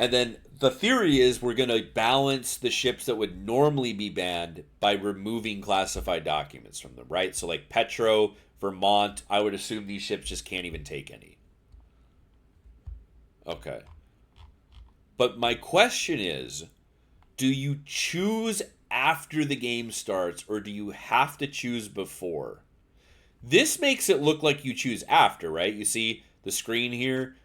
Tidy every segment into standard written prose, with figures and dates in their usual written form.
And then the theory is we're going to balance the ships that would normally be banned by removing classified documents from them, right? So like Petro, Vermont, I would assume these ships just can't even take any. Okay. But my question is, do you choose after the game starts or do you have to choose before? This makes it look like you choose after, right? You see the screen here.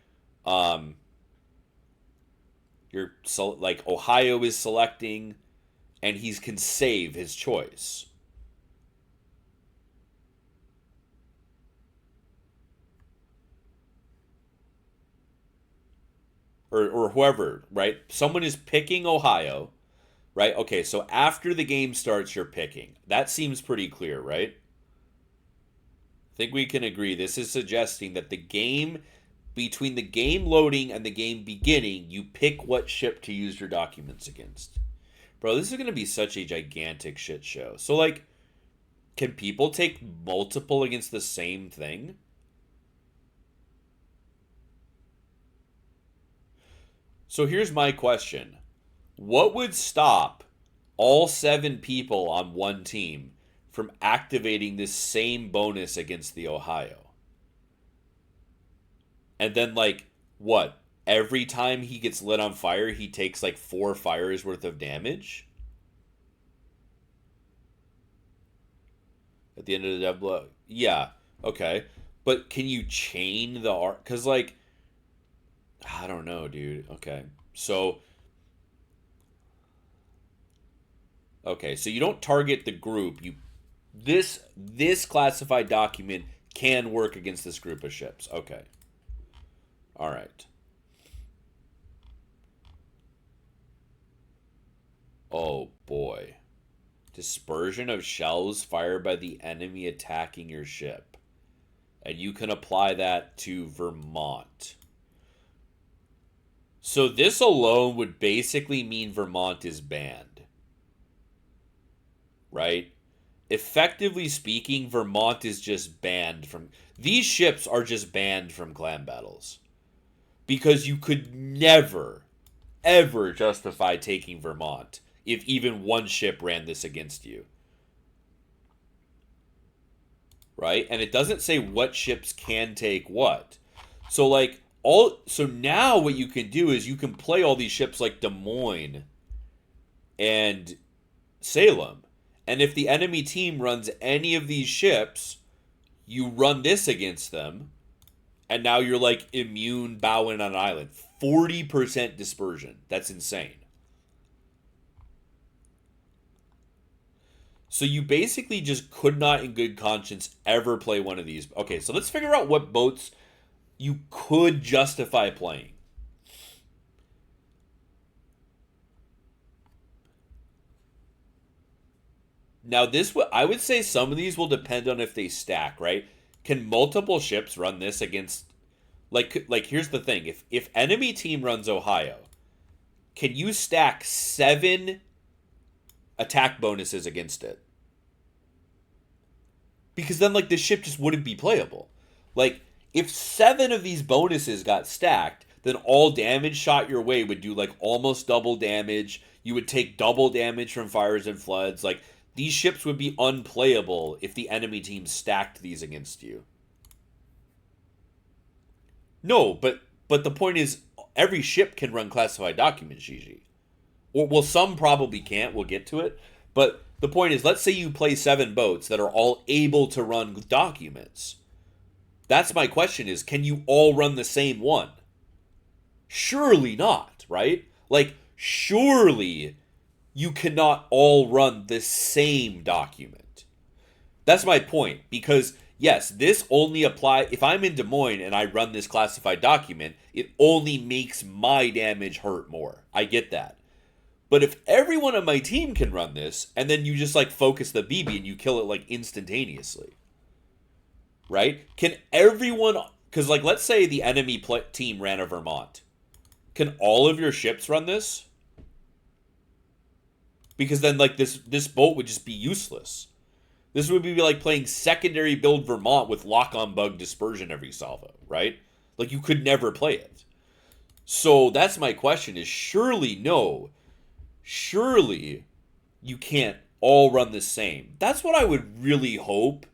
You're like Ohio is selecting, and he can save his choice. Or whoever, right? Someone is picking Ohio, right? Okay, so after the game starts, you're picking. That seems pretty clear, right? I think we can agree. This is suggesting that the game, between the game loading and the game beginning, you pick what ship to use your documents against. Bro, this is going to be such a gigantic shit show. So, like, can people take multiple against the same thing? So here's my question. What would stop all 7 people on one team from activating this same bonus against the Ohio? And then, like, what? Every time he gets lit on fire, he takes like 4 fires worth of damage? At the end of the Devblog? Yeah, okay. But can you chain the art? Because, like, I don't know, dude. Okay, so you don't target the group. This classified document can work against this group of ships. Okay. All right. Oh boy. Dispersion of shells fired by the enemy attacking your ship. And you can apply that to Vermont. So this alone would basically mean Vermont is banned. Right? Effectively speaking, Vermont is just banned from... These ships are just banned from clan battles. Because you could never, ever justify taking Vermont if even one ship ran this against you. Right? And it doesn't say what ships can take what. So like so now what you can do is you can play all these ships like Des Moines and Salem. And if the enemy team runs any of these ships, you run this against them, and now you're like immune bowing on an island. 40% dispersion. That's insane. So you basically just could not in good conscience ever play one of these. Okay, so let's figure out what boats you could justify playing. Now I would say some of these will depend on if they stack, right? Can multiple ships run this against like here's the thing. If enemy team runs Ohio, can you stack 7 attack bonuses against it? Because then like the ship just wouldn't be playable. Like if 7 of these bonuses got stacked, then all damage shot your way would do like almost double damage. You would take double damage from fires and floods. Like these ships would be unplayable if the enemy team stacked these against you. No, but the point is every ship can run classified documents, Gigi. Or well, some probably can't. We'll get to it. But the point is, let's say you play 7 boats that are all able to run documents. That's my question is, can you all run the same one? Surely not, right? Like, surely you cannot all run the same document. That's my point, because yes, this only apply if I'm in Des Moines and I run this classified document, it only makes my damage hurt more. I get that. But if everyone on my team can run this, and then you just like focus the BB and you kill it like instantaneously, right? Can everyone? Because like let's say the enemy team ran a Vermont, can all of your ships run this? Because then like this boat would just be useless. This would be like playing secondary build Vermont with lock-on bug dispersion every salvo, right? Like you could never play it. So that's my question is surely no. Surely you can't all run the same. That's what I would really hope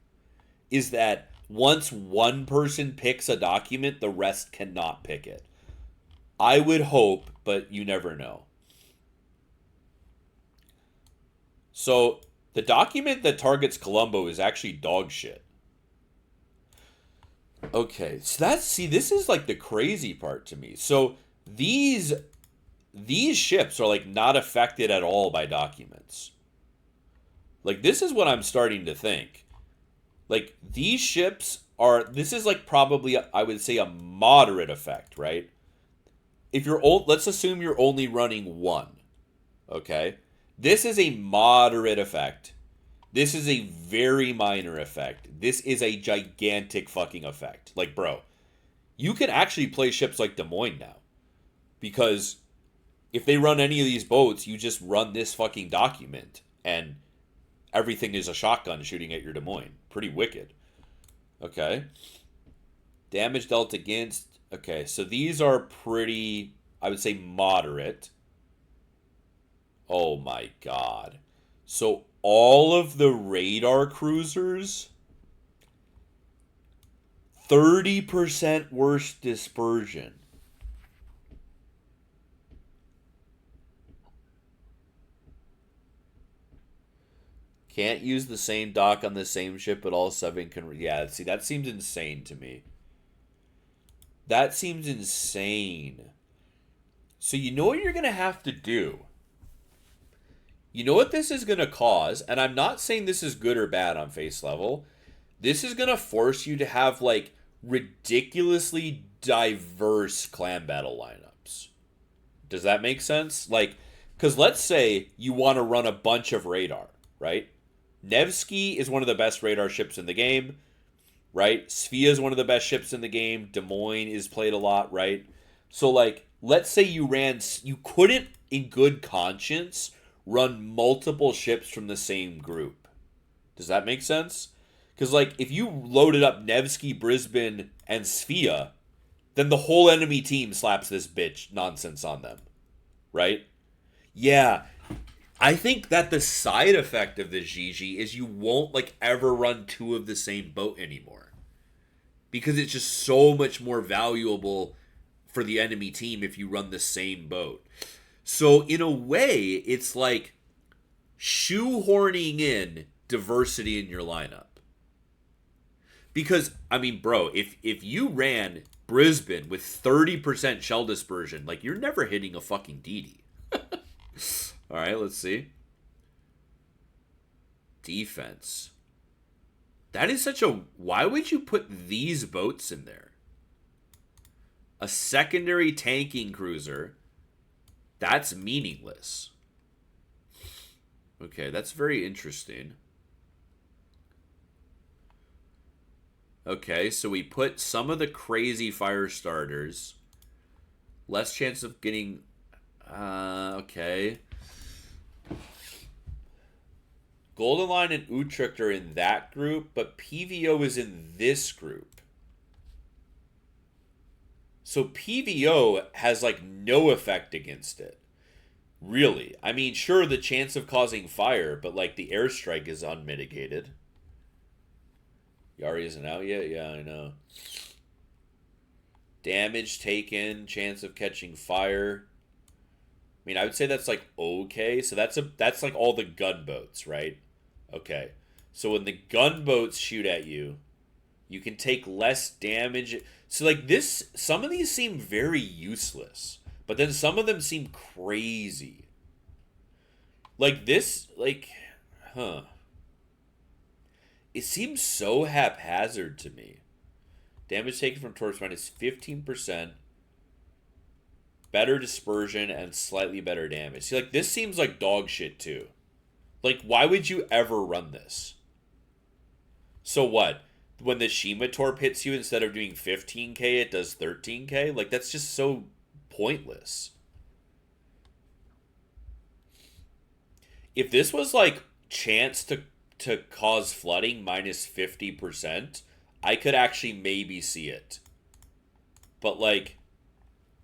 is that once one person picks a document, the rest cannot pick it. I would hope, but you never know. So the document that targets Colombo is actually dog shit. Okay, so this is like the crazy part to me. So these ships are like not affected at all by documents. Like this is what I'm starting to think. Like these ships are this is like probably I would say a moderate effect, right? If you're old, let's assume you're only running one. Okay? This is a moderate effect. This is a very minor effect. This is a gigantic fucking effect. Like, bro, you can actually play ships like Des Moines now. Because if they run any of these boats, you just run this fucking document and everything is a shotgun shooting at your Des Moines. Pretty wicked. Okay. Damage dealt against. Okay, so these are pretty, I would say, moderate. Oh my god. So all of the radar cruisers, 30% worse dispersion. Can't use the same dock on the same ship, but all seven can. Yeah, see, that seems insane to me. That seems insane. So you know what you're going to have to do? You know what this is going to cause? And I'm not saying this is good or bad on face level. This is going to force you to have, like, ridiculously diverse clan battle lineups. Does that make sense? Like, because let's say you want to run a bunch of radar, right? Nevsky is one of the best radar ships in the game, right? Svea is one of the best ships in the game. Des Moines is played a lot, right? So, like, let's say you couldn't, in good conscience, run multiple ships from the same group. Does that make sense? Because, like, if you loaded up Nevsky, Brisbane, and Svea, then the whole enemy team slaps this bitch nonsense on them, right? Yeah, I think that the side effect of this GG is you won't, like, ever run two of the same boat anymore. Because it's just so much more valuable for the enemy team if you run the same boat. So, in a way, it's like shoehorning in diversity in your lineup. Because, I mean, bro, if you ran Brisbane with 30% shell dispersion, like, you're never hitting a fucking DD. All right, let's see. Defense. That is such a... Why would you put these boats in there? A secondary tanking cruiser. That's meaningless. Okay, that's very interesting. Okay, so we put some of the crazy fire starters. Less chance of getting... okay. Golden Line and Utrecht are in that group, but PVO is in this group. So PVO has, like, no effect against it. Really. I mean, sure, the chance of causing fire, but, like, the airstrike is unmitigated. Yari isn't out yet? Yeah, I know. Damage taken, chance of catching fire. I mean, I would say that's, like, okay. So that's like all the gunboats, right? Okay. So when the gunboats shoot at you, you can take less damage. So, like, this, some of these seem very useless, but then some of them seem crazy. Like this, like, huh. It seems so haphazard to me. Damage taken from torch minus 15%. Better dispersion and slightly better damage. See, like, this seems like dog shit, too. Like, why would you ever run this? So what? When the Shima Torp hits you, instead of doing 15k, it does 13k? Like, that's just so pointless. If this was, like, chance to cause flooding minus 50%, I could actually maybe see it. But, like,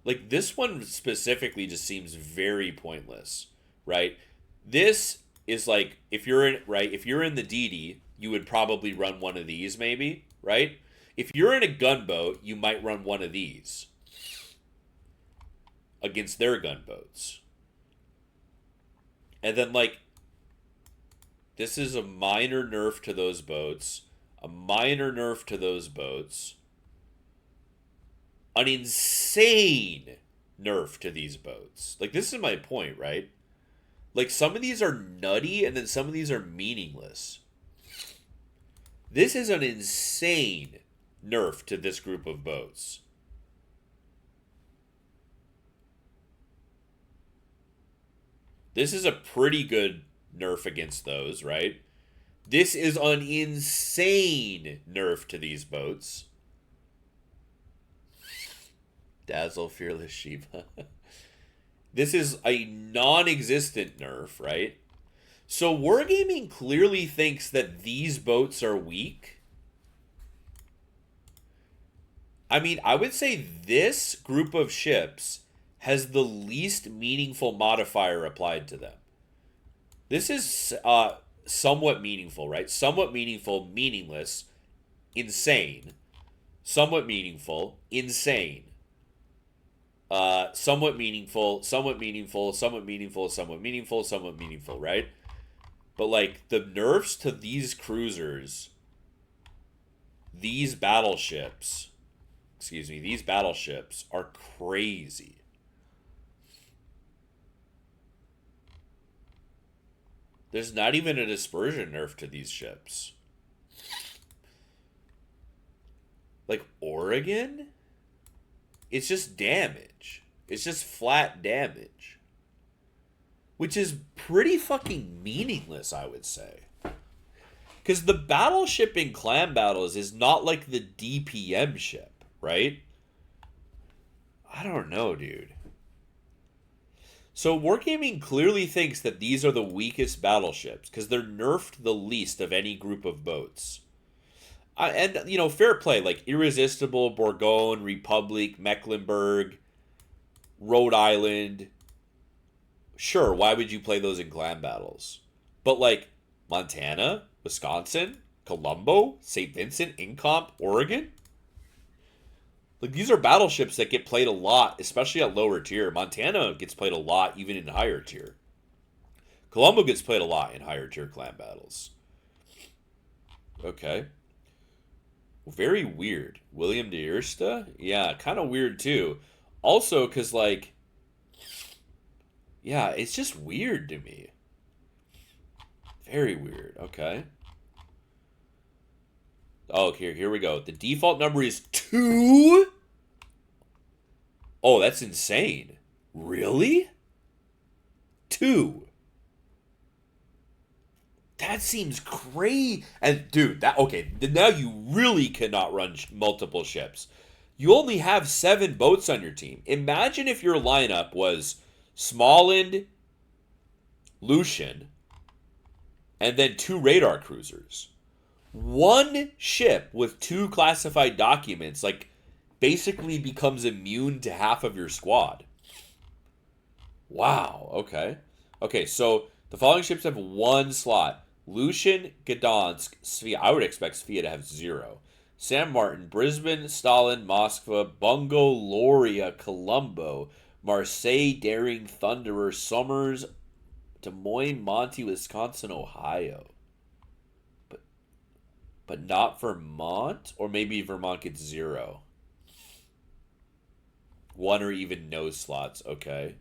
like this one specifically just seems very pointless, right? This is like if you're in the DD, you would probably run one of these maybe, right? If you're in a gunboat, you might run one of these against their gunboats. And then like this is a minor nerf to those boats, a minor nerf to those boats, an insane nerf to these boats. Like this is my point, right? Like some of these are nutty and then some of these are meaningless. This is an insane nerf to this group of boats. This is a pretty good nerf against those, right? This is an insane nerf to these boats. Dazzle Fearless Shiva. This is a non-existent nerf, right? So Wargaming clearly thinks that these boats are weak. I mean, I would say this group of ships has the least meaningful modifier applied to them. This is somewhat meaningful, right? Somewhat meaningful, meaningless, insane. Somewhat meaningful, insane. Somewhat meaningful, somewhat meaningful, somewhat meaningful, somewhat meaningful, somewhat meaningful, right? But like the nerfs to these cruisers, these battleships are crazy. There's not even a dispersion nerf to these ships. Like Oregon? It's just damage. It's just flat damage. Which is pretty fucking meaningless, I would say. Because the battleship in clan battles is not like the DPM ship, right? I don't know, dude. So Wargaming clearly thinks that these are the weakest battleships because they're nerfed the least of any group of boats. And, you know, fair play, like Irresistible, Bourgogne, Republic, Mecklenburg, Rhode Island. Sure, why would you play those in clan battles? But, like, Montana, Wisconsin, Colombo, St. Vincent, Incomp, Oregon? Like, these are battleships that get played a lot, especially at lower tier. Montana gets played a lot, even in higher tier. Colombo gets played a lot in higher tier clan battles. Okay. Very weird. Willem de Eerste? Yeah, kind of weird too. Also, because, like, yeah, it's just weird to me. Very weird. Okay. Oh, here we go. The default number is 2? Oh, that's insane. Really? 2. That seems crazy. And dude, okay, now you really cannot run multiple ships. You only have 7 boats on your team. Imagine if your lineup was Småland, Lucian, and then 2 radar cruisers. One ship with 2 classified documents, like, basically becomes immune to half of your squad. Wow, okay. Okay, so the following ships have 1 slot. Lucian, Gdansk, Sofia. I would expect Sofia to have 0. San Martin, Brisbane, Stalin, Moskva, Bungo, Loria, Colombo, Marseille, Daring, Thunderer, Somers, Des Moines, Monty, Wisconsin, Ohio. But not Vermont? Or maybe Vermont gets 0. 1 or even no slots. Okay.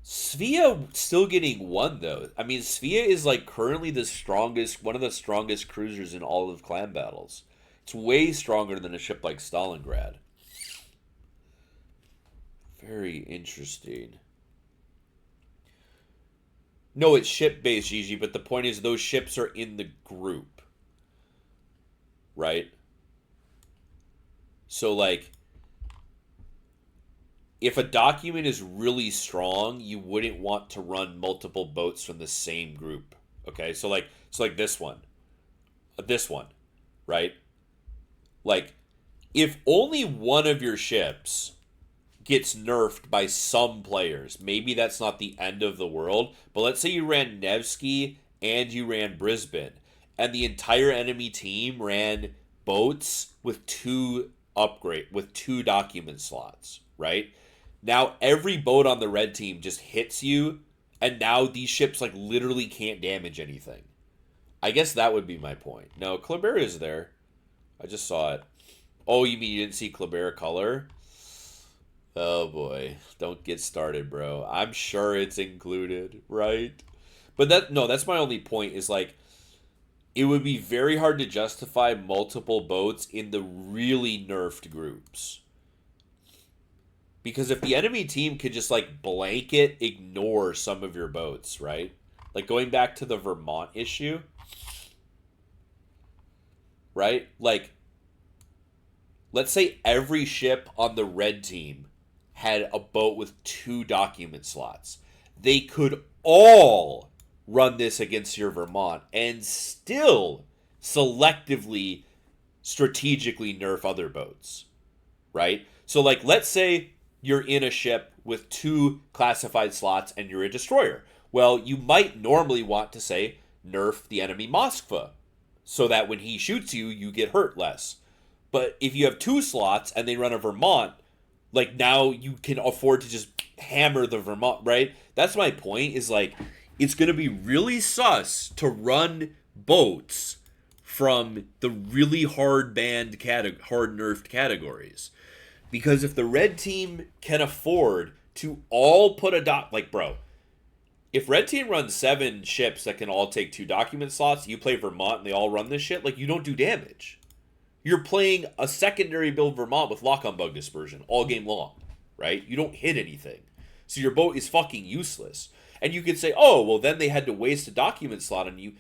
Svea still getting 1, though. I mean, Svea is, like, currently one of the strongest cruisers in all of clan battles. It's way stronger than a ship like Stalingrad. Very interesting. No, it's ship-based, Gigi, but the point is those ships are in the group. Right? So, like, if a document is really strong, you wouldn't want to run multiple boats from the same group. Okay? So like this one. This one. Right? Like, if only one of your ships gets nerfed by some players. Maybe that's not the end of the world, but let's say you ran Nevsky and you ran Brisbane, and the entire enemy team ran boats with two document slots, right? Now every boat on the red team just hits you, and now these ships like literally can't damage anything. I guess that would be my point. No, Kleber is there. I just saw it. Oh, you mean you didn't see Kleber color? Oh boy, don't get started, bro. I'm sure it's included, right? But that's my only point is like, it would be very hard to justify multiple boats in the really nerfed groups. Because if the enemy team could just like blanket ignore some of your boats, right? Like going back to the Vermont issue, right? Like, let's say every ship on the red team had a boat with two document slots. They could all run this against your Vermont and still selectively, strategically nerf other boats, right? So, like, let's say you're in a ship with two classified slots and you're a destroyer. Well, you might normally want to say, nerf the enemy Moskva, so that when he shoots you, you get hurt less. But if you have two slots and they run a Vermont, like now you can afford to just hammer the Vermont, right? That's my point, is like, it's going to be really sus to run boats from the really hard nerfed categories. Because if the red team can afford to all put like, bro, if red team runs 7 ships that can all take 2 document slots, you play Vermont and they all run this shit, like, you don't do damage. You're playing a secondary build Vermont with lock-on bug dispersion all game long, right? You don't hit anything. So your boat is fucking useless. And you could say, oh, well, then they had to waste a document slot on you.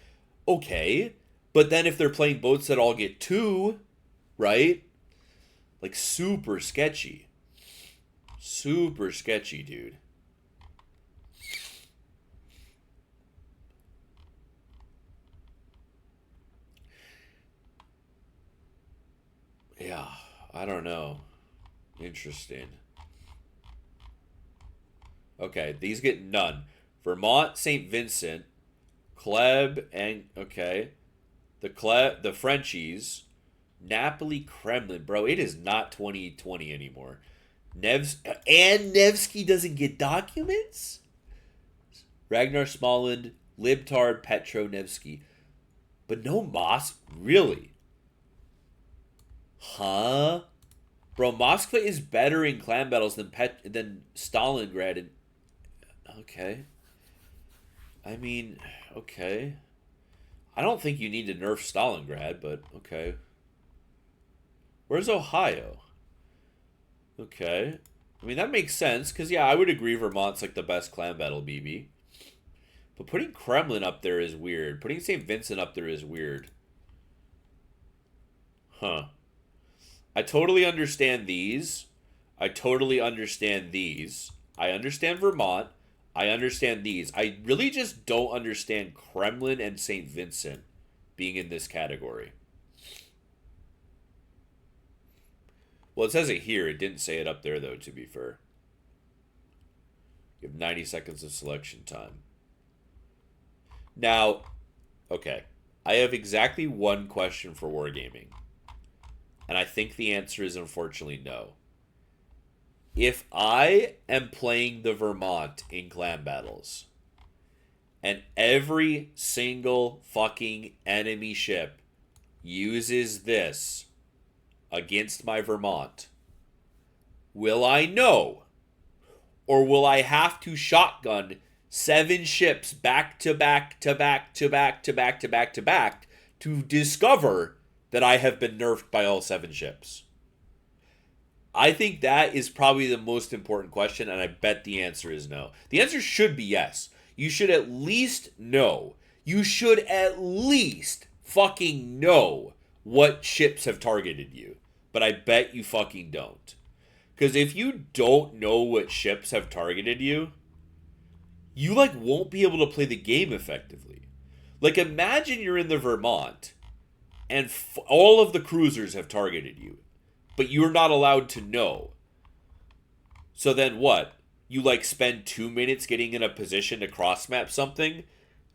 Okay. But then if they're playing boats that all get 2, right? Like, super sketchy. Super sketchy, dude. Yeah, I don't know. Interesting. Okay, these get none. Vermont, St. Vincent, Kleb, and okay, the Frenchies, Napoli, Kremlin, bro. It is not 2020 anymore. Nevsky doesn't get documents. Ragnar Smoland, Libtard, Petro, Nevsky, but no Mosk. Really? Huh? Bro, Moskva is better in clan battles than Stalingrad. And okay. I mean, okay. I don't think you need to nerf Stalingrad, but okay. Where's Ohio? Okay. I mean, that makes sense, because, yeah, I would agree Vermont's, like, the best clan battle BB. But putting Kremlin up there is weird. Putting St. Vincent up there is weird. Huh. I totally understand these. I totally understand these. I understand Vermont. I understand these. I really just don't understand Kremlin and St. Vincent being in this category. Well, it says it here. It didn't say it up there, though, to be fair. You have 90 seconds of selection time. Now, okay. I have exactly one question for Wargaming. And I think the answer is unfortunately no. If I am playing the Vermont in clan battles, and every single fucking enemy ship uses this against my Vermont, will I know? Or will I have to shotgun 7 ships back to back to back to back to back to back to back to discover that I have been nerfed by all 7 ships? I think that is probably the most important question, and I bet the answer is no. The answer should be yes. You should at least know. You should at least fucking know what ships have targeted you. But I bet you fucking don't. Because if you don't know what ships have targeted you, you, like, won't be able to play the game effectively. Like, imagine you're in the Vermont, and all of the cruisers have targeted you, but you're not allowed to know. So then what? You like spend 2 minutes getting in a position to cross map something,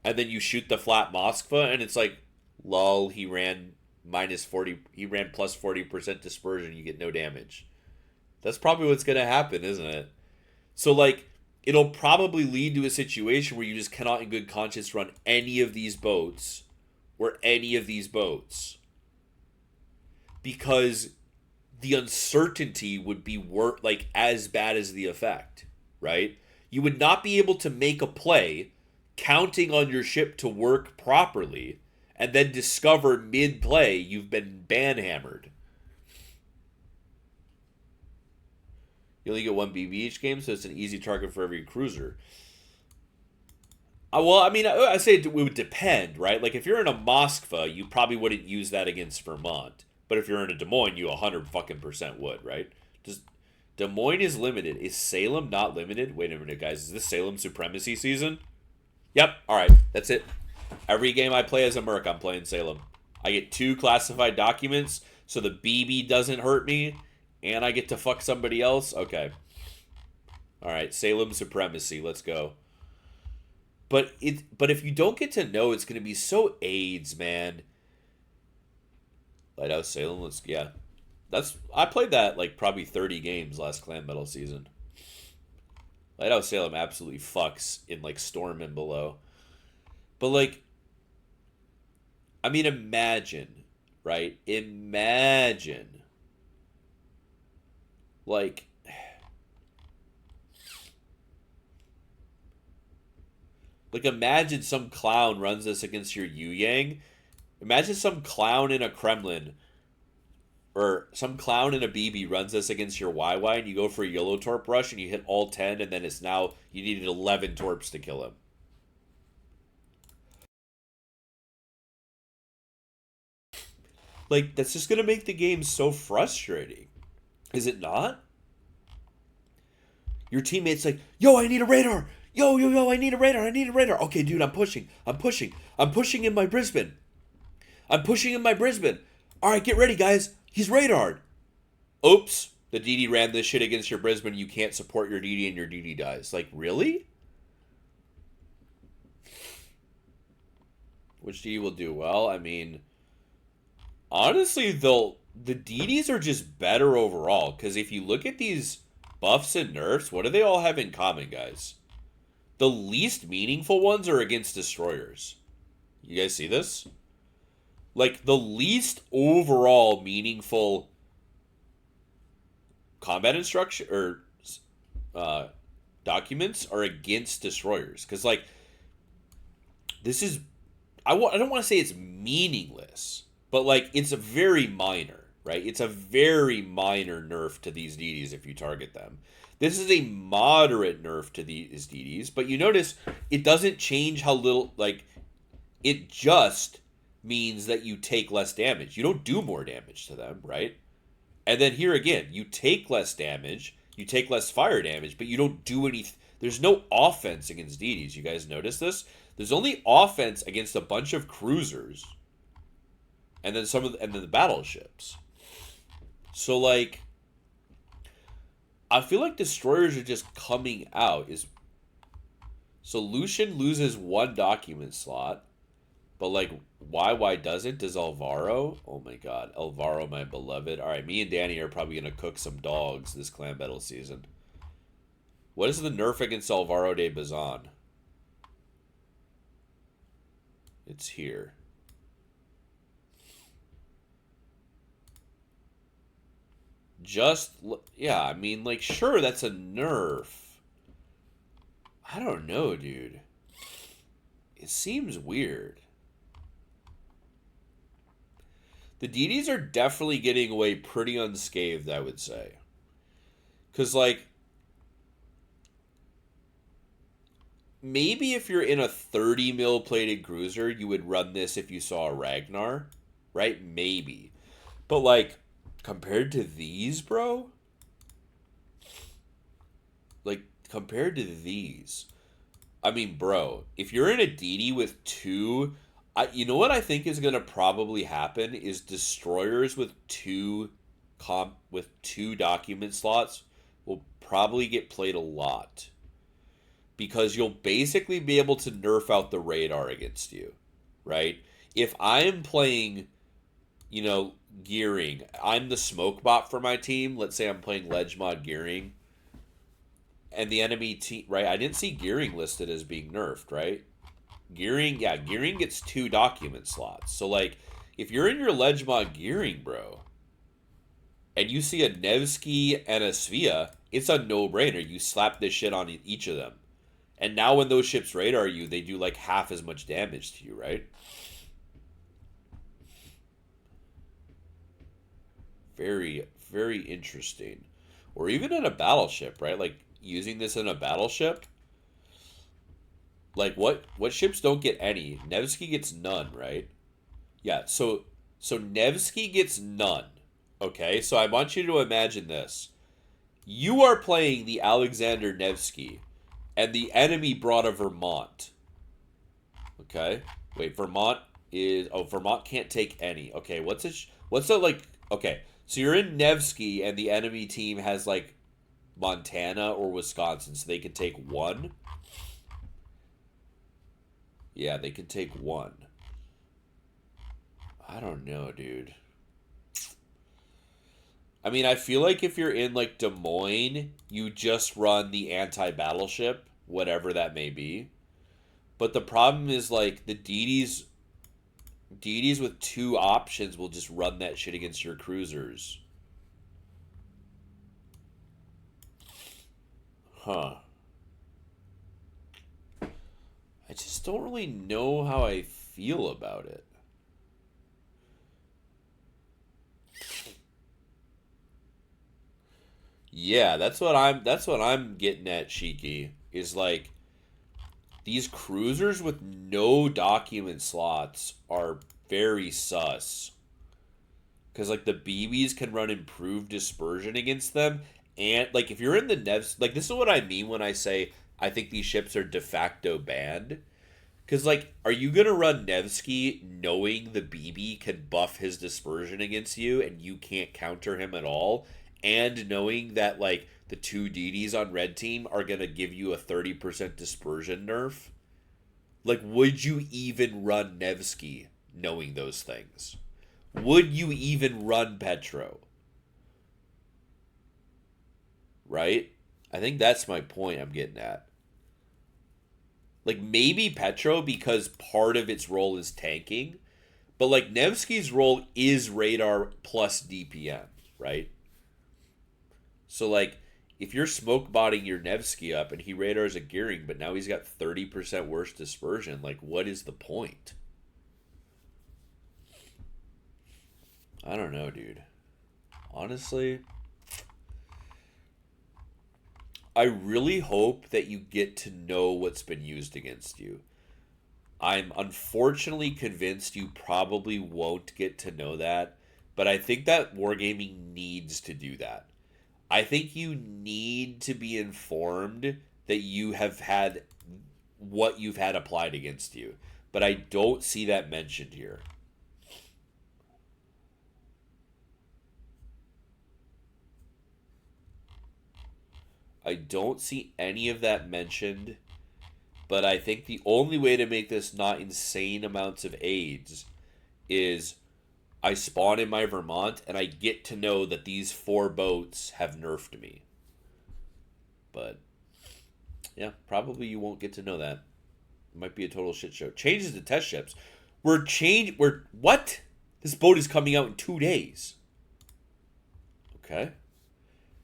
and then you shoot the flat Moskva, and it's like, lol, he ran -40, he ran +40% dispersion, you get no damage. That's probably what's gonna happen, isn't it? So like, it'll probably lead to a situation where you just cannot in good conscience run any of these boats or any of these boats because the uncertainty would be like as bad as the effect, right? You would not be able to make a play counting on your ship to work properly and then discover mid-play you've been banhammered. You only get one BB each game, so it's an easy target for every cruiser. Well, I mean, I say it would depend, right? Like, if you're in a Moskva, you probably wouldn't use that against Vermont. But if you're in a Des Moines, you 100% would, right? Does Des Moines is limited. Is Salem not limited? Wait a minute, guys. Is this Salem Supremacy season? Yep. All right. That's it. Every game I play as a Merc, I'm playing Salem. I get 2 classified documents, so the BB doesn't hurt me, and I get to fuck somebody else. Okay. All right. Salem Supremacy. Let's go. But if you don't get to know, it's going to be so AIDS, man. Lighthouse Salem, I played that like probably 30 games last Clan Battle season. Lighthouse Salem absolutely fucks in like Storm and below. But like, I mean, imagine, right? Imagine, like, imagine some clown runs this against your Yu Yang. Imagine some clown in a Kremlin or some clown in a BB runs this against your YY and you go for a Yellow Torp rush and you hit all 10 and then it's now you needed 11 Torps to kill him. Like, that's just going to make the game so frustrating. Is it not? Your teammate's like, yo, I need a radar. Yo, I need a radar. I need a radar. Okay, dude, I'm pushing in my Brisbane. All right, get ready, guys. He's radared. Oops. The DD ran this shit against your Brisbane. You can't support your DD and your DD dies. Like, really? Which DD will do well? I mean, honestly, the DDs are just better overall. Because if you look at these buffs and nerfs, what do they all have in common, guys? The least meaningful ones are against destroyers. You guys see this? Like, the least overall meaningful combat instruction or documents are against destroyers. Because, like, this is... I don't want to say it's meaningless, but, like, it's a very minor, right? It's a very minor nerf to these DDs if you target them. This is a moderate nerf to these DDs, but you notice it doesn't change how little, like, it just means that you take less damage. You don't do more damage to them, right? And then here again, you take less damage, you take less fire damage, but you don't do any... There's no offense against DDs. You guys notice this? There's only offense against a bunch of cruisers. And then and then the battleships. So, like, I feel like destroyers are just coming out. So Lucian loses 1 document slot. But, like, why doesn't? Does Alvaro? Oh, my God. Alvaro, my beloved. All right, me and Danny are probably going to cook some dogs this Clan Battle season. What is the nerf against Alvaro de Bazan? It's here. Yeah, I mean, like, sure, that's a nerf. I don't know, dude. It seems weird. The DDs are definitely getting away pretty unscathed, I would say. Because, like, maybe if you're in a 30 mil plated cruiser, you would run this if you saw a Ragnar, right? Maybe. But, like, compared to these, bro? Like, compared to these. I mean, bro, if you're in a DD with 2... you know what I think is going to probably happen is destroyers with two document slots will probably get played a lot because you'll basically be able to nerf out the radar against you, right? If I am playing, gearing, I'm the smoke bot for my team. Let's say I'm playing ledge mod gearing, and the enemy team, right? I didn't see gearing listed as being nerfed, right? Gearing gets 2 document slots. So, like, if you're in your ledge mod gearing, bro, and you see a Nevsky and a Svea, it's a no-brainer. You slap this shit on each of them. And now when those ships radar you, they do like half as much damage to you, right? Very, very interesting. Or even in a battleship, right? Like using this in a battleship. Like what ships don't get any? Nevsky gets none, right? Yeah, so Nevsky gets none. Okay, so I want you to imagine this. You are playing the Alexander Nevsky, and the enemy brought a Vermont. Okay, wait, Vermont can't take any. Okay, what's it like? Okay, so you're in Nevsky, and the enemy team has like Montana or Wisconsin, so they can take 1. Yeah, they can take 1. I don't know, dude. I mean, I feel like if you're in like Des Moines, you just run the anti-battleship, whatever that may be. But the problem is like the DDs with 2 options will just run that shit against your cruisers. Huh. I just don't really know how I feel about it. Yeah, that's what I'm getting at, Shiki. Is like these cruisers with no document slots are very sus. Because like the BBs can run improved dispersion against them, and like if you're in the Nevs, like this is what I mean when I say I think these ships are de facto banned. Because like, are you gonna run Nevsky knowing the BB can buff his dispersion against you and you can't counter him at all, and knowing that like the 2 DDs on red team are gonna give you a 30% dispersion nerf? Like, would you even run Nevsky knowing those things? Would you even run Petro? Right? I think that's my point I'm getting at. Like, maybe Petro because part of its role is tanking, but like Nevsky's role is radar plus DPM, right? So like if you're smoke botting your Nevsky up and he radars a gearing, but now he's got 30% worse dispersion, like what is the point? I don't know, dude. Honestly, I really hope that you get to know what's been used against you. I'm unfortunately convinced you probably won't get to know that, but I think that Wargaming needs to do that. I think you need to be informed that you have had what you've had applied against you, but I don't see that mentioned here. I don't see any of that mentioned, but I think the only way to make this not insane amounts of AIDS is I spawn in my Vermont and I get to know that these 4 boats have nerfed me. But yeah, probably you won't get to know that. It might be a total shit show. Changes to test ships. We're what? This boat is coming out in 2 days. Okay.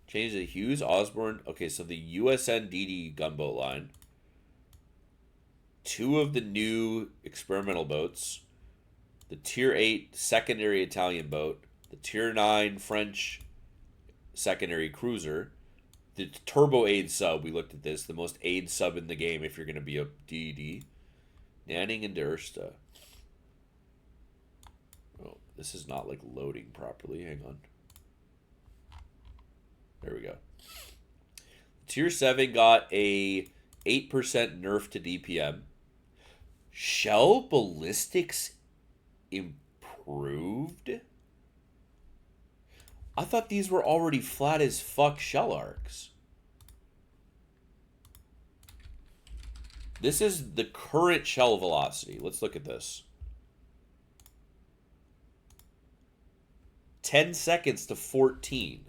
Changes to Hughes, Osborne. Okay, so the USN DD gunboat line. 2 of the new experimental boats. The Tier 8 secondary Italian boat. The Tier 9 French secondary cruiser. The turbo aid sub, we looked at this. The most aid sub in the game if you're going to be a DD. Nanning and de Eerste. Oh, this is not like loading properly. Hang on. There we go. Tier 7 got a 8% nerf to DPM. Shell ballistics improved? I thought these were already flat as fuck shell arcs. This is the current shell velocity. Let's look at this. 10 seconds to 14.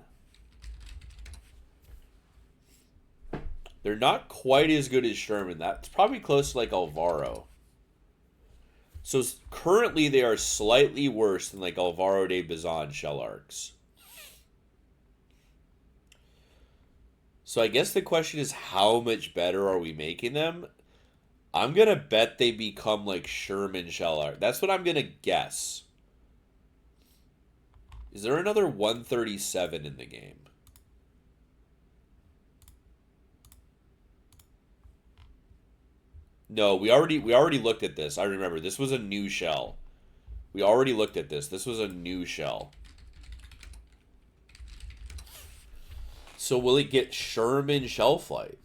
They're not quite as good as Sherman. That's probably close to like Alvaro. So currently they are slightly worse than like Alvaro de Bazan shell arcs. So I guess the question is, how much better are we making them? I'm going to bet they become like Sherman shell arc. That's what I'm going to guess. Is there another 137 in the game? No, we already looked at this. I remember. This was a new shell. We already looked at this. This was a new shell. So will it get Sherman shell flight?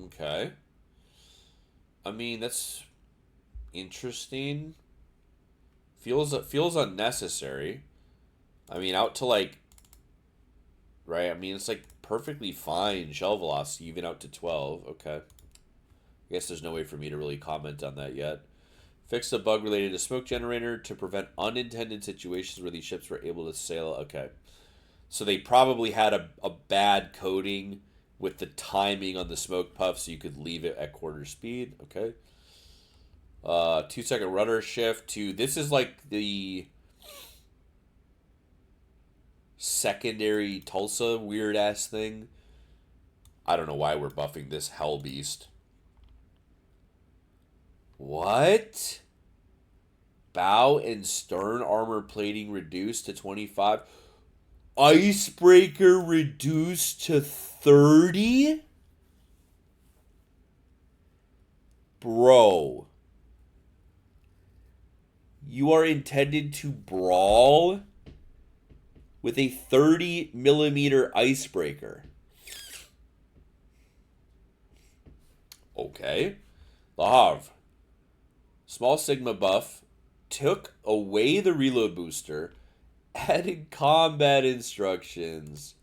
Okay. I mean, that's interesting. Feels unnecessary. I mean, out to like, right? I mean, it's like perfectly fine shell velocity, even out to 12. Okay. I guess there's no way for me to really comment on that yet. Fix the bug related to smoke generator to prevent unintended situations where these ships were able to sail. Okay. So they probably had a bad coding with the timing on the smoke puff, so you could leave it at quarter speed. Okay. 2-second rudder shift to, this is like the secondary Tulsa weird ass thing. I don't know why we're buffing this hell beast. What? Bow and stern armor plating reduced to 25. Icebreaker reduced to 30? Bro. You are intended to brawl with a 30mm icebreaker. Okay. Le Havre. Small Sigma buff. Took away the reload booster. Added combat instructions.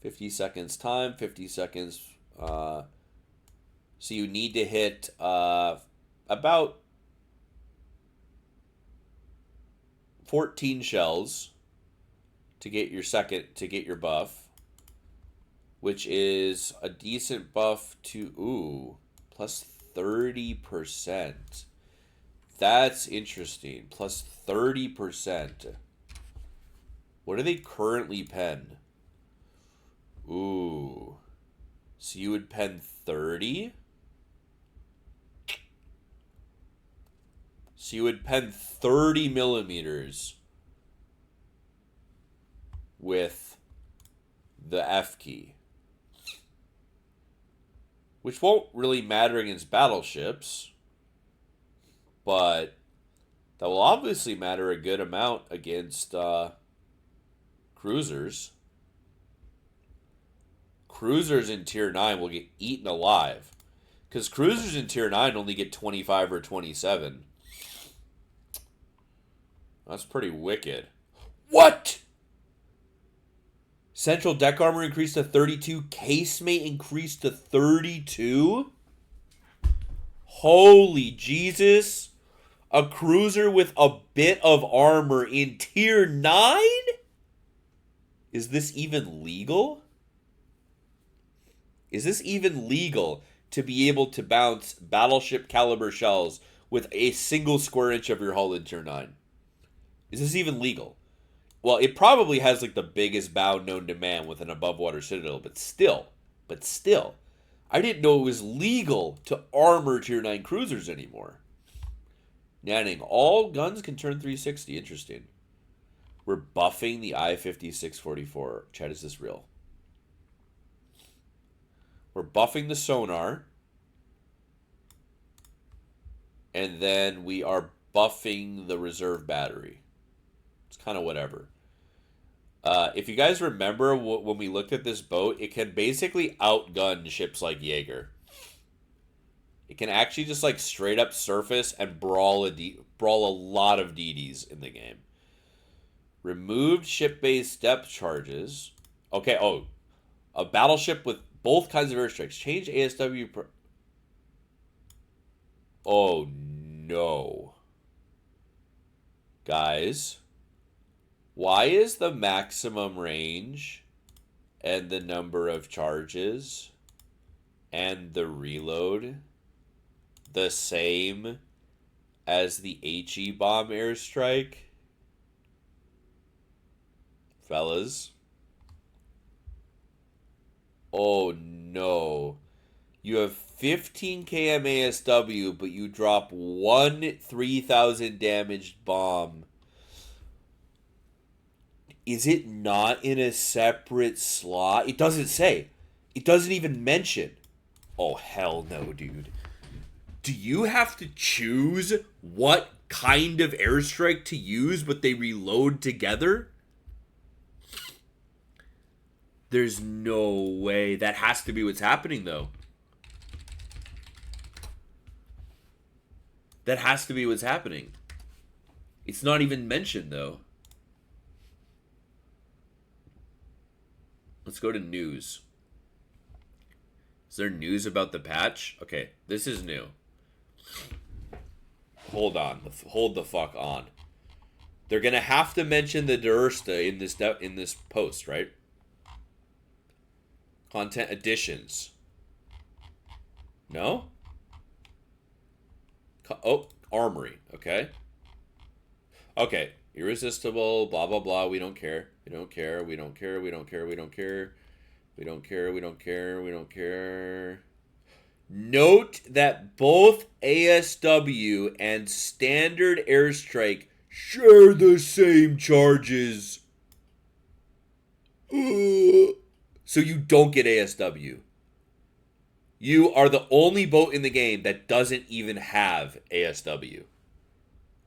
50 seconds time. 50 seconds. So you need to hit about 14 shells to get your buff, which is a decent buff to plus 30%. That's interesting. Plus 30%. What do they currently pen? Ooh. So you would pen 30? So you would pen 30mm with the F key. Which won't really matter against battleships, but that will obviously matter a good amount against cruisers. Cruisers in Tier 9 will get eaten alive, because cruisers in Tier 9 only get 25 or 27. That's pretty wicked. What? Central deck armor increased to 32. Casemate increased to 32? Holy Jesus. A cruiser with a bit of armor in Tier 9? Is this even legal? Is this even legal to be able to bounce battleship caliber shells with a single square inch of your hull in Tier 9? Is this even legal? Well, it probably has like the biggest bow known to man with an above water citadel, but still, I didn't know it was legal to armor Tier 9 cruisers anymore. Nanning, all guns can turn 360. Interesting. We're buffing the I-5644. Chad, is this real? We're buffing the sonar. And then we are buffing the reserve battery. It's kind of whatever. If you guys remember when we looked at this boat, it can basically outgun ships like Jaeger. It can actually just like straight up surface and brawl a lot of DDs in the game. Removed ship-based depth charges. Okay, oh. A battleship with both kinds of airstrikes. Change ASW. Oh, no. Guys. Why is the maximum range and the number of charges and the reload the same as the HE bomb airstrike? Fellas. Oh no. You have 15 km ASW, but you drop one 3,000 damaged bomb. Is it not in a separate slot? It doesn't say. It doesn't even mention. Oh, hell no, dude. Do you have to choose what kind of airstrike to use, but they reload together? There's no way. That has to be what's happening, though. That has to be what's happening. It's not even mentioned, though. Let's go to news. Is there news about the patch? Okay, this is new. Hold on. Hold the fuck on. They're going to have to mention the de Eerste in this post, right? Content additions. No? Oh, armory. Okay. Okay. Irresistible, blah, blah, blah. We don't care. We don't care. We don't care. We don't care. We don't care. We don't care. We don't care. We don't care. Note that both ASW and standard airstrike share the same charges. So you don't get ASW. You are the only boat in the game that doesn't even have ASW.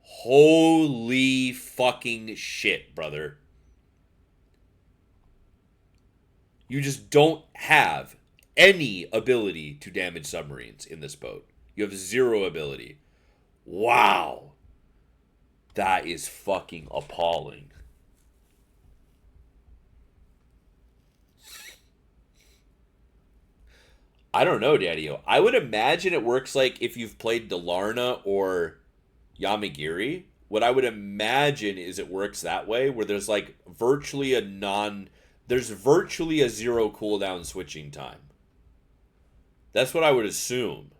Holy fucking shit, brother. You just don't have any ability to damage submarines in this boat. You have zero ability. Wow. That is fucking appalling. I don't know, Daddy-O. I would imagine it works like if you've played Dalarna or Yamagiri. What I would imagine is it works that way, where there's like virtually a zero cooldown switching time. That's what I would assume.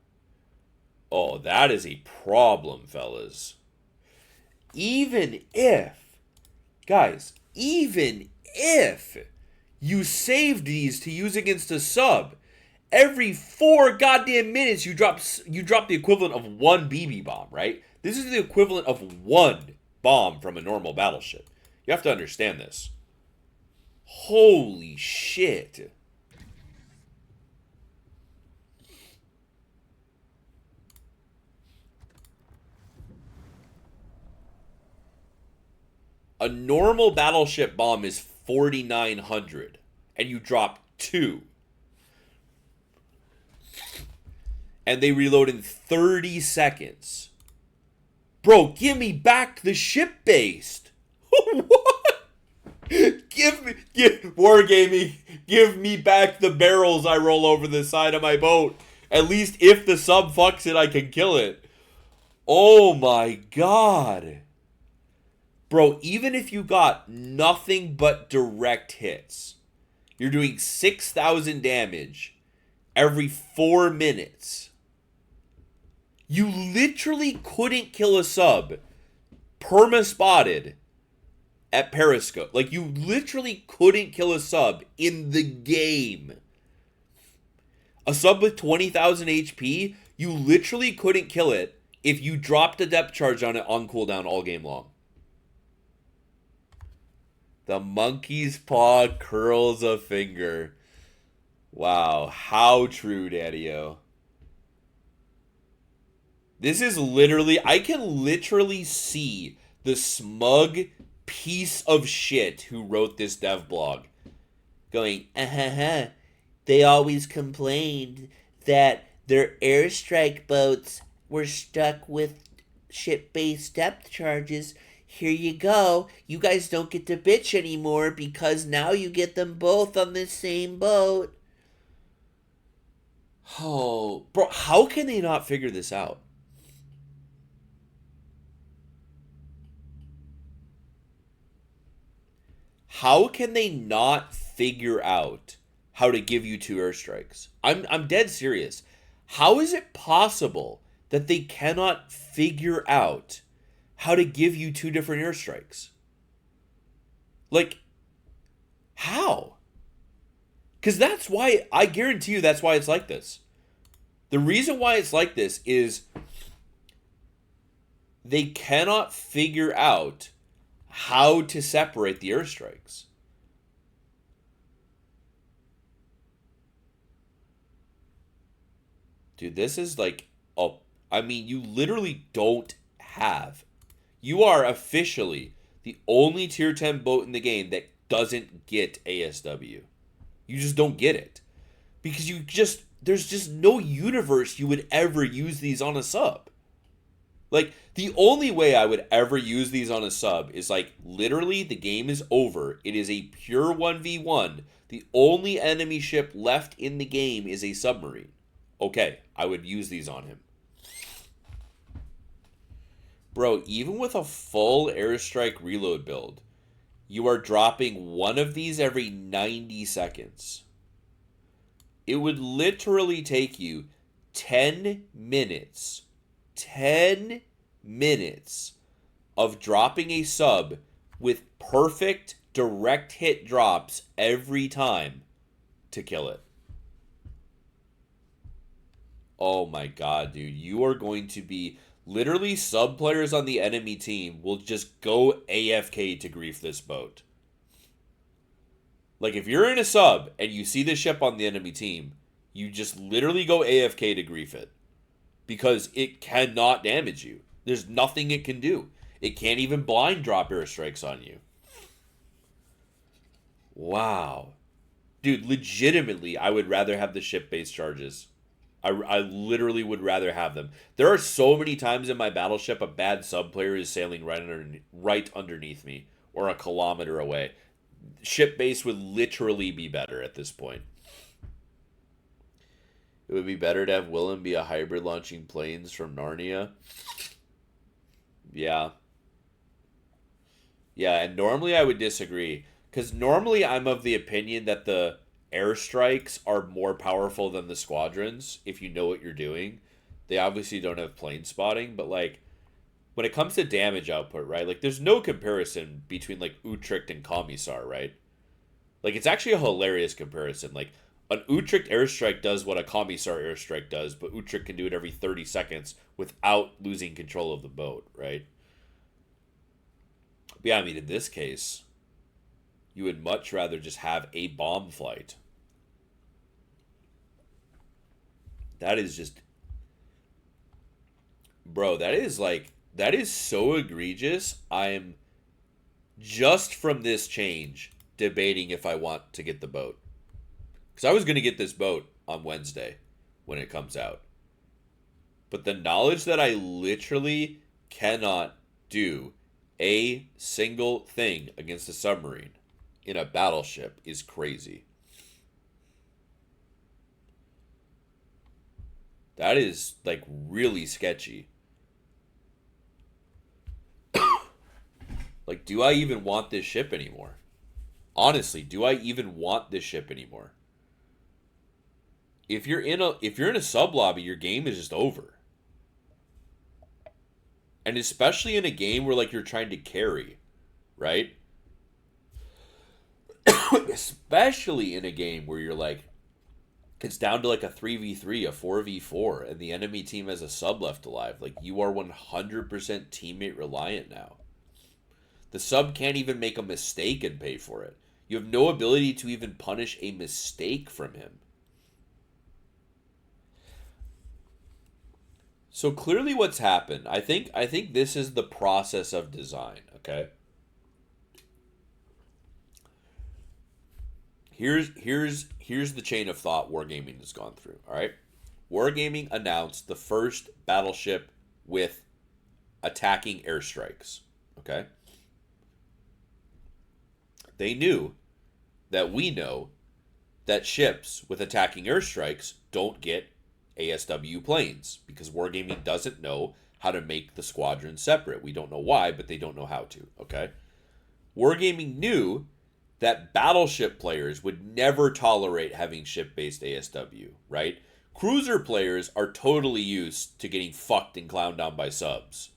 Oh, that is a problem, fellas. Even if you saved these to use against a sub, every 4 goddamn minutes you drop the equivalent of 1 BB bomb, right? This is the equivalent of 1 bomb from a normal battleship. You have to understand this. Holy shit. A normal battleship bomb is 4,900, and you drop 2. And they reload in 30 seconds. Bro, give me back the ship-based. What? Wargaming, give me back the barrels I roll over the side of my boat. At least if the sub fucks it, I can kill it. Oh my god. Bro, even if you got nothing but direct hits, you're doing 6,000 damage every 4 minutes. You literally couldn't kill a sub perma-spotted at Periscope. Like, you literally couldn't kill a sub in the game. A sub with 20,000 HP, you literally couldn't kill it if you dropped a depth charge on it on cooldown all game long. The monkey's paw curls a finger. Wow, how true, Daddy-O. This is literally, I can literally see the smug piece of shit who wrote this devblog going, they always complained that Their airstrike boats were stuck with ship-based depth charges. Here you go. You guys don't get to bitch anymore because now you get them both on the same boat. Oh, bro, how can they not figure this out? How can they not figure out how to give you two airstrikes? I'm dead serious. How is it possible that they cannot figure out how to give you two different airstrikes? Like, how? Because that's why, I guarantee you that's why it's like this. The reason why it's like this is they cannot figure out how to separate the airstrikes. Dude, this is like, oh, I mean, you literally don't have. You are officially the only tier 10 boat in the game that doesn't get ASW. You just don't get it. Because there's just no universe you would ever use these on a sub. Like, the only way I would ever use these on a sub is like, literally, the game is over. It is a pure 1v1. The only enemy ship left in the game is a submarine. Okay, I would use these on him. Bro, even with a full airstrike reload build, you are dropping one of these every 90 seconds. It would literally take you 10 minutes. 10 minutes of dropping a sub with perfect direct hit drops every time to kill it. Oh my god, dude. You are going to be literally sub players on the enemy team will just go AFK to grief this boat. Like, if you're in a sub and you see the ship on the enemy team, you just literally go AFK to grief it. Because it cannot damage you. There's nothing it can do. It can't even blind drop airstrikes on you. Wow. Dude, legitimately, I would rather have the ship-based charges. I literally would rather have them. There are so many times in my battleship a bad sub player is sailing right underneath me or a kilometer away. Ship base would literally be better at this point. It would be better to have Willem be a hybrid launching planes from Narnia. Yeah. Yeah, and normally I would disagree. Because normally I'm of the opinion that the airstrikes are more powerful than the squadrons if you know what you're doing. They obviously don't have plane spotting, but like when it comes to damage output, right? Like there's no comparison between like Utrecht and Commissar, right? Like it's actually a hilarious comparison. Like an Utrecht airstrike does what a Commissar airstrike does, but Utrecht can do it every 30 seconds without losing control of the boat, right? But yeah, I mean in this case, you would much rather just have a bomb flight. That is just, bro, that is so egregious. I am just from this change debating if I want to get the boat. Because I was going to get this boat on Wednesday when it comes out. But the knowledge that I literally cannot do a single thing against a submarine in a battleship is crazy. That is like really sketchy. Like, do I even want this ship anymore? Honestly, do I even want this ship anymore? If you're in a sub lobby, your game is just over. And especially in a game where like you're trying to carry, right? Especially in a game where you're like it's down to like a 3v3, a 4v4, and the enemy team has a sub left alive. Like you are 100% teammate reliant now. The sub can't even make a mistake and pay for it. You have no ability to even punish a mistake from him. So clearly what's happened, I think this is the process of design, okay? Here's the chain of thought Wargaming has gone through, all right? Wargaming announced the first battleship with attacking airstrikes. Okay? They knew that we know that ships with attacking airstrikes don't get ASW planes because Wargaming doesn't know how to make the squadrons separate. We don't know why, but they don't know how to. Okay? Wargaming knew that battleship players would never tolerate having ship-based ASW, right? Cruiser players are totally used to getting fucked and clowned on by subs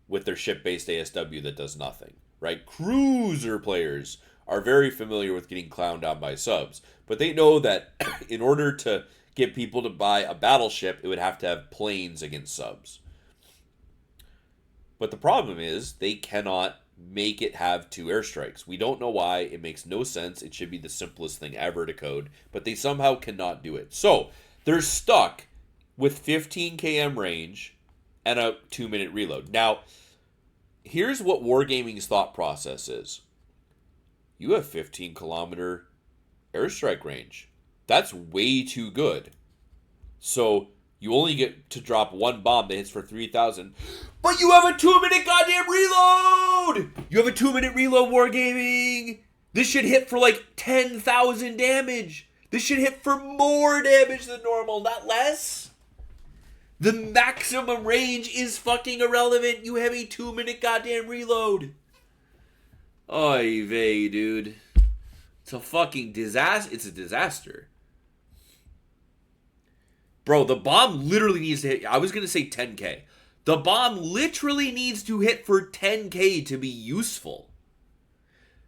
with their ship-based ASW that does nothing, right? Cruiser players are very familiar with getting clowned on by subs, but they know that in order to get people to buy a battleship, it would have to have planes against subs. But the problem is they cannot make it have 2 airstrikes. We don't know why. It makes no sense. It should be the simplest thing ever to code, but they somehow cannot do it. So they're stuck with 15 km range and a 2-minute reload. Now, here's what Wargaming's thought process is. You have 15 kilometer airstrike range. That's way too good. So you only get to drop 1 bomb that hits for 3,000. But you have a 2-minute goddamn reload! You have a 2-minute reload, Wargaming! This should hit for like 10,000 damage. This should hit for more damage than normal, not less. The maximum range is fucking irrelevant. You have a 2-minute goddamn reload. Oy vey, dude. It's a fucking disaster. It's a disaster. Bro, the bomb literally needs to hit. I was going to say 10k. The bomb literally needs to hit for 10k to be useful.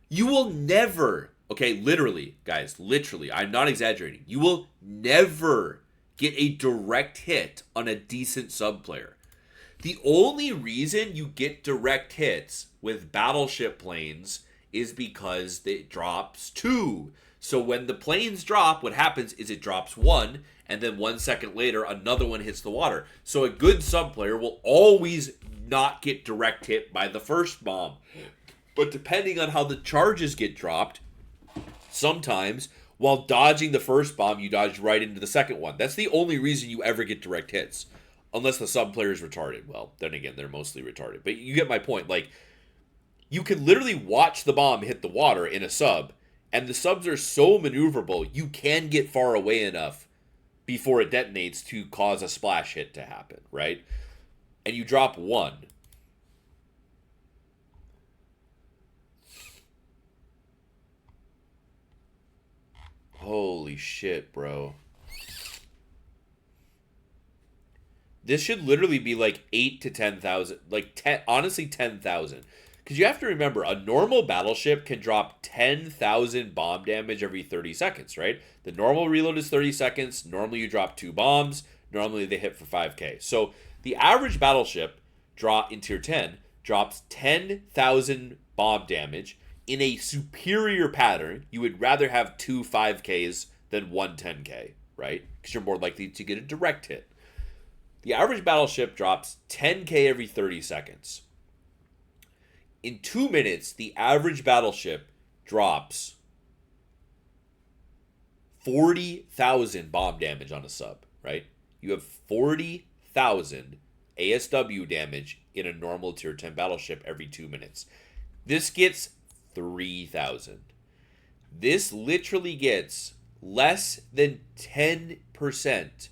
You will never, okay, literally, guys, literally, I'm not exaggerating. You will never get a direct hit on a decent sub player. The only reason you get direct hits with battleship planes is because it drops 2. So when the planes drop, what happens is it drops 1, and then 1 second later, another one hits the water. So a good sub player will always not get direct hit by the first bomb. But depending on how the charges get dropped, sometimes while dodging the first bomb, you dodge right into the second one. That's the only reason you ever get direct hits. Unless the sub player is retarded. Well, then again, they're mostly retarded. But you get my point. Like, you can literally watch the bomb hit the water in a sub, and the subs are so maneuverable, you can get far away enough before it detonates to cause a splash hit to happen, right? And you drop 1. Holy shit, bro. This should literally be like 8 to 10,000. Like, 10, honestly, 10,000. Because you have to remember, a normal battleship can drop 10,000 bomb damage every 30 seconds, right? The normal reload is 30 seconds. Normally you drop 2 bombs. Normally they hit for 5k. So the average battleship in tier 10 drops 10,000 bomb damage. In a superior pattern, you would rather have 2 5ks than 1 10k, right? Because you're more likely to get a direct hit. The average battleship drops 10k every 30 seconds. In 2 minutes, the average battleship drops 40,000 bomb damage on a sub, right? You have 40,000 ASW damage in a normal tier 10 battleship every 2 minutes. This gets 3,000. This literally gets less than 10%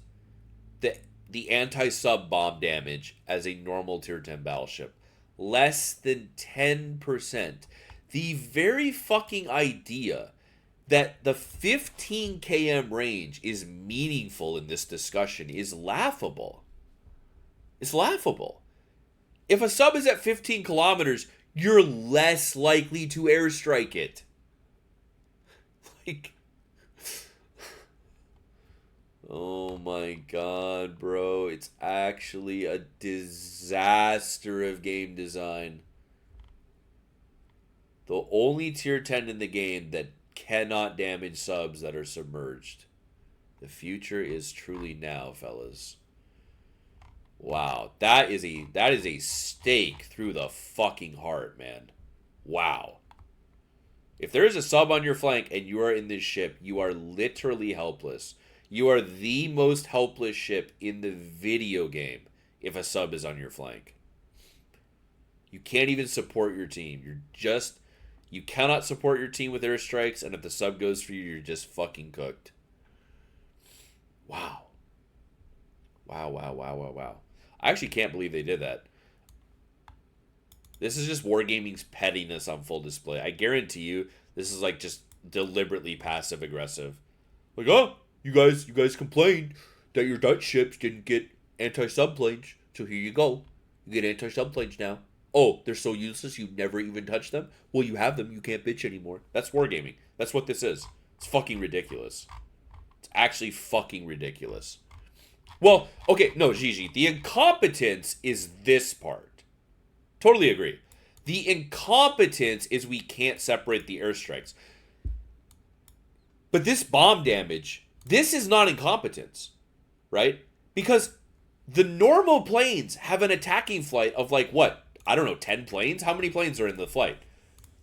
the anti-sub bomb damage as a normal tier 10 battleship. Less than 10%. The very fucking idea that the 15 km range is meaningful in this discussion is laughable. It's laughable. If a sub is at 15 kilometers, you're less likely to airstrike it. Like, oh my god, bro. It's actually a disaster of game design. The only tier 10 in the game that cannot damage subs that are submerged. The future is truly now, fellas. Wow, that is a stake through the fucking heart, man. Wow. If there is a sub on your flank and you are in this ship, you are literally helpless. You are the most helpless ship in the video game if a sub is on your flank. You can't even support your team. You cannot support your team with airstrikes, and if the sub goes for you, you're just fucking cooked. Wow. Wow. I actually can't believe they did that. This is just Wargaming's pettiness on full display. I guarantee you, this is like just deliberately passive aggressive. Like, oh, you guys complained that your Dutch ships didn't get anti-sub planes, so here you go. You get anti-sub planes now. Oh, they're so useless you never even touch them? Well, you have them, you can't bitch anymore. That's Wargaming. That's what this is. It's fucking ridiculous. It's actually fucking ridiculous. Well, okay, no, Gigi, the incompetence is this part. Totally agree. The incompetence is we can't separate the airstrikes. But this bomb damage, this is not incompetence, right? Because the normal planes have an attacking flight of like, what? I don't know, 10 planes? How many planes are in the flight?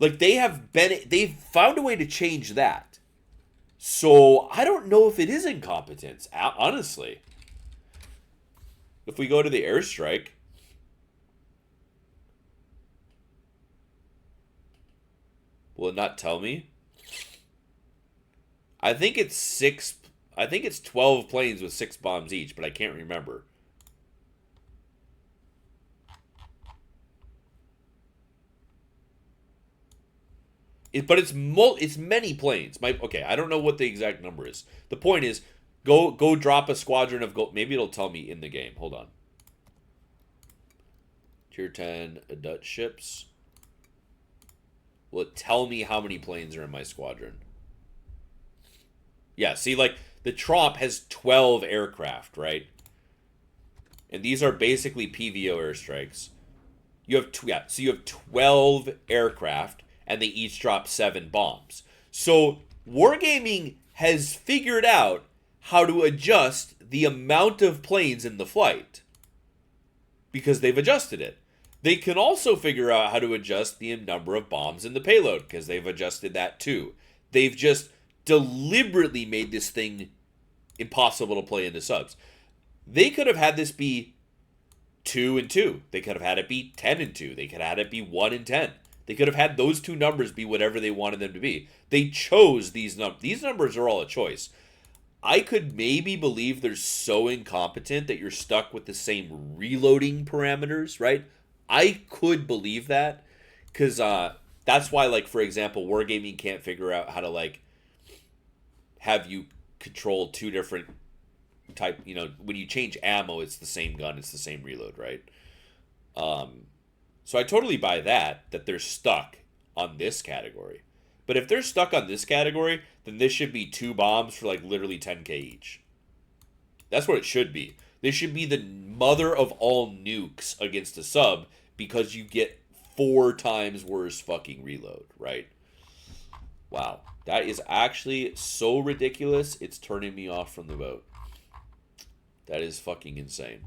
Like, they've found a way to change that. So, I don't know if it is incompetence, honestly. If we go to the airstrike, will it not tell me? I think it's 12 planes with 6 bombs each, but I can't remember. But it's many planes. Okay, I don't know what the exact number is. The point is, go drop a squadron of gold. Maybe it'll tell me in the game. Hold on. Tier 10 Dutch ships. Will it tell me how many planes are in my squadron? Yeah, see, like, the Trop has 12 aircraft, right? And these are basically PVO airstrikes. You have so you have 12 aircraft, and they each drop 7 bombs. So Wargaming has figured out how to adjust the amount of planes in the flight because they've adjusted it. They can also figure out how to adjust the number of bombs in the payload because they've adjusted that too. They've just deliberately made this thing impossible to play into subs. They could have had this be 2 and 2. They could have had it be 10 and 2. They could have had it be 1 and 10. They could have had those two numbers be whatever they wanted them to be. They chose these numbers. These numbers are all a choice. I could maybe believe they're so incompetent that you're stuck with the same reloading parameters, right? I could believe that because that's why, like, for example, Wargaming can't figure out how to, like, have you control 2 different type, when you change ammo, it's the same gun, it's the same reload, right? So I totally buy that they're stuck on this category. But if they're stuck on this category, then this should be 2 bombs for like literally 10k each. That's what it should be. This should be the mother of all nukes against a sub because you get 4 times worse fucking reload, right? Wow. That is actually so ridiculous, it's turning me off from the boat. That is fucking insane.